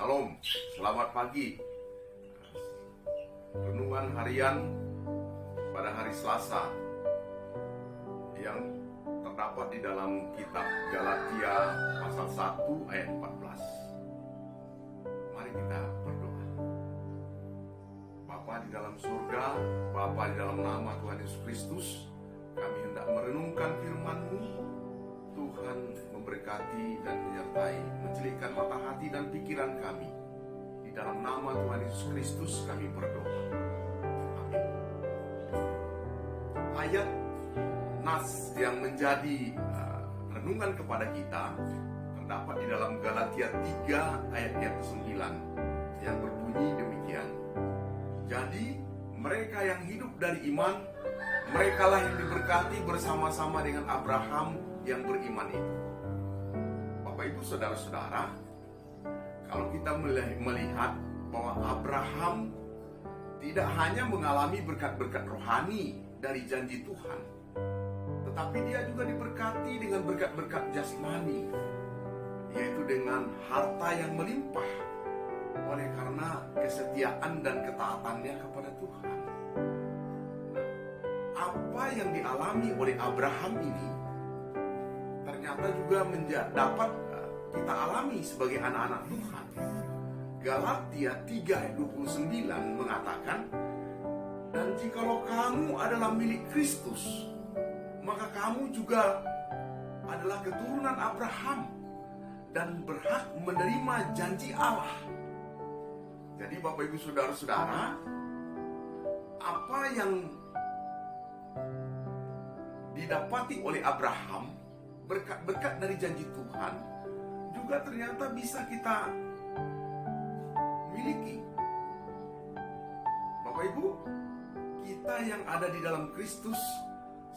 Shalom, selamat pagi. Renungan harian pada hari Selasa yang terdapat di dalam kitab Galatia pasal 1 ayat 14. Mari kita berdoa. Bapa di dalam surga, Bapa di dalam nama Tuhan Yesus Kristus, kami hendak merenungkan firman-Mu. Tuhan memberkati dan menyertai, mencelikkan mata hati dan pikiran kami. Di dalam nama Tuhan Yesus Kristus kami berdoa. Amin. Ayat nas yang menjadi renungan kepada kita terdapat di dalam Galatia 3 ayat yang ke-9 yang berbunyi demikian. Jadi mereka yang hidup dari iman, merekalah yang diberkati bersama-sama dengan Abraham yang beriman itu. Bapak Ibu saudara-saudara, kalau kita melihat bahwa Abraham tidak hanya mengalami berkat-berkat rohani dari janji Tuhan, tetapi dia juga diberkati dengan berkat-berkat jasmani, yaitu dengan harta yang melimpah oleh karena kesetiaan dan ketaatannya kepada Tuhan. Apa yang dialami oleh Abraham ini ternyata juga dapat kita alami sebagai anak-anak Tuhan. Galatia 3 ayat 29 mengatakan, dan jikalau kamu adalah milik Kristus, maka kamu juga adalah keturunan Abraham dan berhak menerima janji Allah. Jadi Bapak Ibu saudara-saudara, apa yang didapati oleh Abraham, berkat-berkat dari janji Tuhan, juga ternyata bisa kita miliki. Bapak Ibu, kita yang ada di dalam Kristus,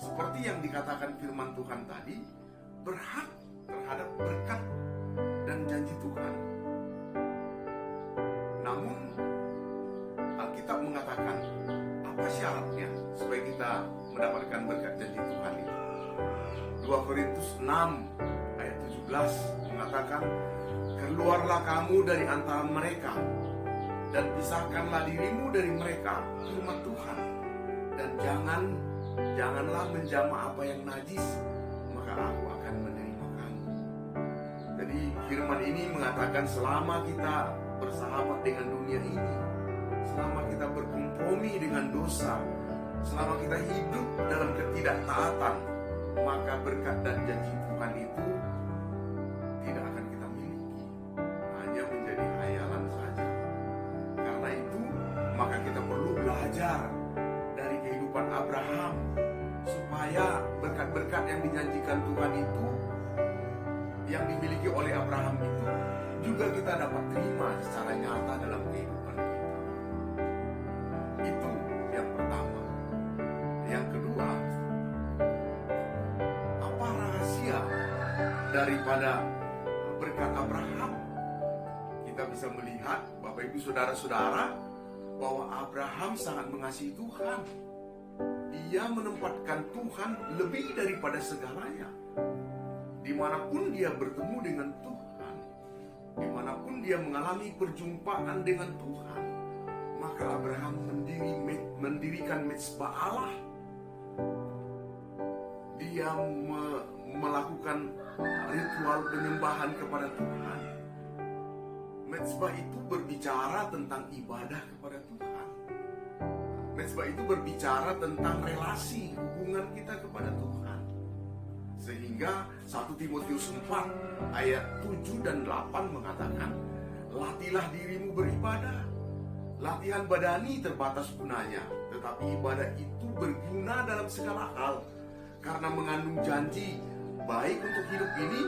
seperti yang dikatakan firman Tuhan tadi, berhak terhadap berkat dan janji Tuhan. Namun Alkitab mengatakan, apa syaratnya supaya kita mendapatkan berkat janji Tuhan itu? 2 Korintus 6 ayat 17 mengatakan, keluarlah kamu dari antara mereka dan pisahkanlah dirimu dari mereka, firman Tuhan, dan janganlah menjamah apa yang najis, maka aku akan menerima kamu. Jadi firman ini mengatakan selama kita bersahabat dengan dunia ini, selama kita berkompromi dengan dosa, selama kita hidup dalam ketidaktaatan, maka berkat dan janji Tuhan itu tidak akan kita miliki, hanya menjadi hayalan saja. Karena itu, maka kita perlu belajar dari kehidupan Abraham, supaya berkat-berkat yang dijanjikan Tuhan itu, yang dimiliki oleh Abraham itu, juga kita dapat terima secara nyata dalam kehidupan kita. Itu yang pertama. Yang kedua, apa rahasia daripada berkat Abraham? Kita bisa melihat, Bapak Ibu saudara-saudara, bahwa Abraham sangat mengasihi Tuhan. Dia menempatkan Tuhan lebih daripada segalanya. Dimanapun dia bertemu dengan Tuhan, dimanapun dia mengalami perjumpaan dengan Tuhan, maka Abraham mendirikan mezbah Allah. Dia melakukan ritual penyembahan kepada Tuhan. Mezbah itu berbicara tentang ibadah kepada Tuhan. Mezbah itu berbicara tentang relasi, hubungan kita kepada Tuhan. Sehingga 1 Timotius 4 ayat 7 dan 8 mengatakan, latihlah dirimu beribadah. Latihan badani terbatas gunanya, tetapi ibadah itu berguna dalam segala hal, karena mengandung janji baik untuk hidup ini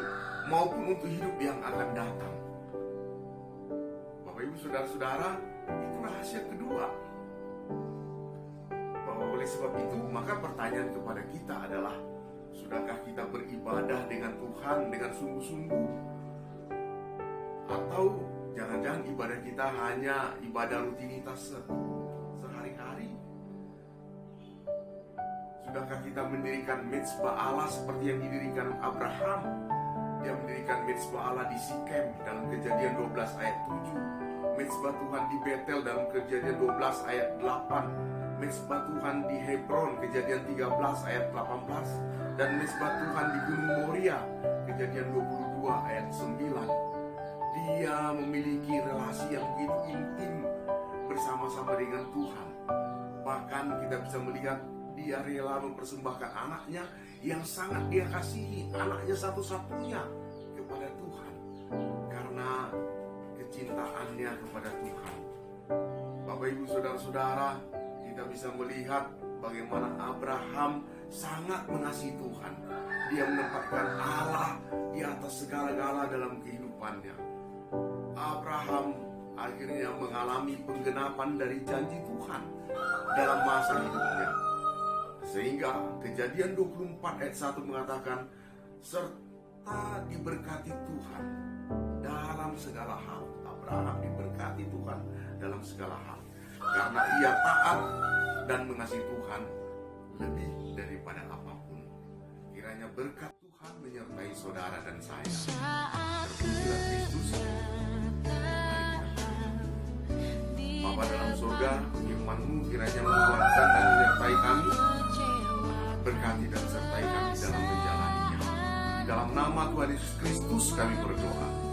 maupun untuk hidup yang akan datang. Bapak Ibu saudara-saudara, itu rahasia kedua. Bahwa oleh sebab itu, maka pertanyaan kepada kita adalah, sudahkah kita beribadah dengan Tuhan dengan sungguh-sungguh? Atau jangan-jangan ibadah kita hanya ibadah rutinitas sehari-hari? Sudahkah kita mendirikan mezbah Allah seperti yang didirikan Abraham? Dia mendirikan mezbah Allah di Sikem dalam Kejadian 12 ayat 7. Mezbah Tuhan di Betel dalam Kejadian 12 ayat 8. Mezbah Tuhan di Hebron Kejadian 13 ayat 18. Dan mezbah Tuhan di Gunung Moria Kejadian 22 ayat 9. Dia memiliki relasi yang begitu intim bersama-sama dengan Tuhan. Bahkan kita bisa melihat dia rela mempersembahkan anaknya yang sangat dia kasihi, anaknya satu-satunya, kepada Tuhan karena kecintaannya kepada Tuhan. Bapak Ibu saudara-saudara, kita bisa melihat bagaimana Abraham sangat mengasihi Tuhan. Dia menempatkan Allah di atas segala-gala dalam kehidupannya. Abraham akhirnya mengalami penggenapan dari janji Tuhan dalam masa hidupnya. Sehingga Kejadian 24 ayat 1 mengatakan, serta diberkati Tuhan dalam segala hal. Abraham diberkati Tuhan dalam segala hal karena ia taat dan mengasihi Tuhan lebih daripada apapun. Kiranya berkat Tuhan menyertai saudara dan saya. Terpujilah Kristus. Bapa dalam surga, firman-Mu kiranya menguatkan dan menyertai kami, berkati dan sertai kami dalam menjalaninya. Di dalam nama Tuhan Yesus Kristus kami berdoa.